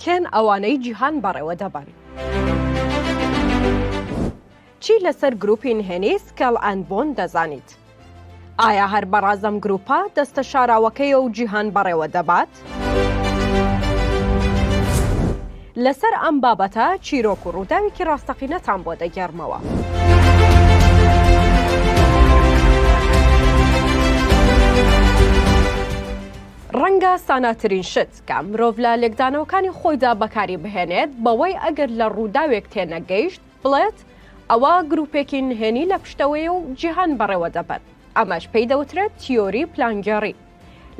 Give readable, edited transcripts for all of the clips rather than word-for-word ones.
کێن ئەوانەی جیهان بەڕێوە دەبن. چی لەسەر گروپی نهێنی سکەل ئەند بۆن دەزانیت؟ ئایا هەر بەڕازەم گروپە دەستە شاراوەکەیە و جیهان بەڕێوە دەبات؟ لەسەر ئەم بابەتە چیرۆک و ڕووداوێکی ڕاستەقینەتان بۆ دەگەڕمەوە. ڕەنگە ساناترین شت کە مرۆڤ لە لێکدانەوەکانی خۆیدا بەکاری بهێنێت بەوەی ئەگەر لە ڕووداوێک تێنەگەیشت بڵێت ئەوە گروپێکی نهێنی لە پشتەوەی و جیهان بەڕێوە دەبن. ئەمەش پێی دەوترێت تیۆری پلانگەڕی.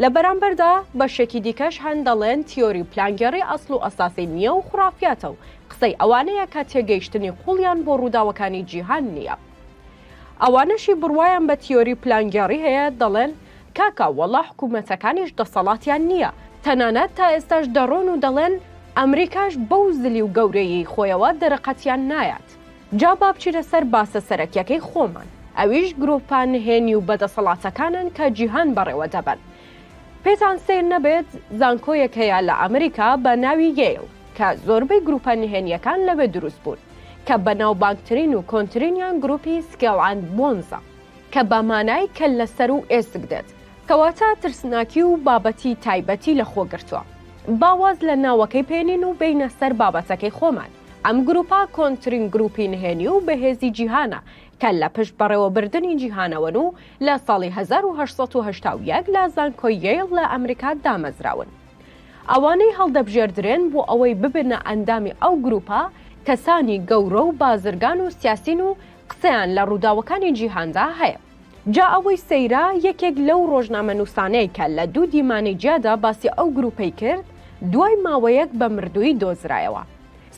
لە بەرامبەردا بەشێکی دیکەش هەن دەڵێن تیۆری پلانگەڕی ئەسڵ و ئەساسی نییە و خوڕافیاتە و قسەی ئەوانەیە کە تێگەیشتنی قوڵیان بۆ ڕووداوەکانی جیهان نییە. ئەوانەشی بڕوایان بە تیۆری پلانگەڕی هەیە دەڵێن کاکە وەڵا حکوومەتەکانیش دەسەڵاتیان نییە، تەنانەت تا ئێستاش دەڕۆن و دەڵێن ئەمریکاش بەو زلی و گەورەیی خۆیەوە دەرەقەتیان نایات. جا با بچینە سەر باسە سەرەکیەکەی خۆمان، ئەویش گرۆپان نهێنی و بەدەسەڵاتەکانن کە جیهان بەڕێوە دەبن. پێتان سیر نەبێت زانکۆیەک هەیە لە ئەمریکا بە ناوی ییل کە زۆربەی گروپە نهێنیەکان لەوێ دروست بوون کە بەناوبانگترین و کۆنترینیان گروپی سکێڵ ئەند بۆنزە کە بە مانای کە لەسەر و ئێسک دێت، کەواتە ترسناکی و بابەتی تایبەتی لە خۆگرتووە. باواز لە ناوەکەی پێێنین و بینە سەر بابەتەکەی خۆمان. ئەم گروپا کۆنترین گروپی نهێنی و بەهێزی جیهانە کە لە پشت بەڕێوەبردننی جیهانەوەن و لە ساڵی 1970 لە زانکۆی ییل لە ئەمریکا دامەزراون. ئەوانەی هەڵدەبژێردرێن بۆ ئەوەی ببنە ئەندامی ئەو گروپە کەسانی گەورە و بازرگان و سیاسین و قسەیان لە ڕووداوەکانی جیهاندا هەیە. جا ئەوەی سەیرا یەکێک لەو ڕۆژنامەنووسانەی کە لە 2 دیمانی جیادا باسی ئەو گروپەی کرد دوای ماوەیەک بە مردووی دۆزرایەوە.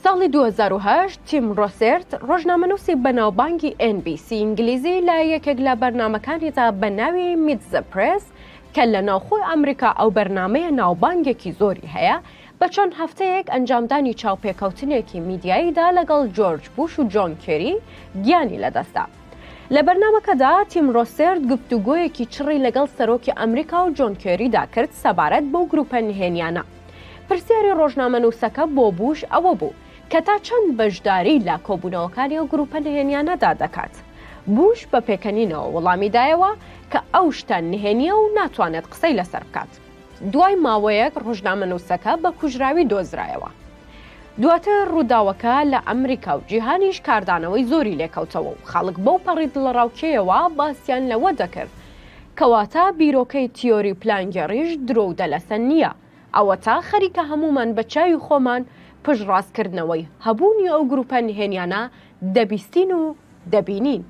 ساڵی 2008 تیم ڕۆسێرت ڕۆژنامەنووسی بەناوبانگی NBC ئینگلیزی لە یەکێک لە بەرنامەکانیدا بە ناوی میت زە پرێس کە لە ناوخۆی ئەمریکا ئەو بەرنامەیە ناوبانگێکی زۆری هەیە بە چەند هەفتەیەک ئەنجامدانی چاوپێکەوتنێکی میدیاییدا لەگەڵ جۆرج بوش و جۆن کێری گیانی لەدەستا. لە بەرنامەکەدا تیم ڕۆسێرت گفتوگۆیەکی چڕی لەگەڵ سەرۆکی ئەمریکا و جۆن کێریدا کرد سەبارەت بەو گروپە نهێنیانە. پرسیاری ڕۆژنامەنووسەکە بۆ بوش ئەوە بوو کە تا چەند بەشداری لە کۆبوونەوەکانی و گروپە نهێنیانەدا دەکات. بوش بە پێکەنینەوە وەڵامی دایەوە کە ئەو شتە نهێنیە و ناتوانێت قسەی لەسەر بکات. دوای ماوەیەک ڕۆژنامەنووسەکە بە کوژراوی دۆزرایەوە. دواتر ڕووداوەکە لە ئەمریکا و جیهانیش کاردانەوەی زۆری لێکەوتەوە و خەڵک بەو پەڕی دڵڕاوکێیەوە باسییان لەوە دەکرد کەواتە بیرۆکەی تیۆری پلانگەڕیش درۆ و دەلەسەن نییە. ئەوە تا خەریکە هەمومان بە چاوی خۆمان پشت ڕاستکردنەوەی هەبوونی ئەو گروپە نهێنیانە دەبیستین و دەبینین.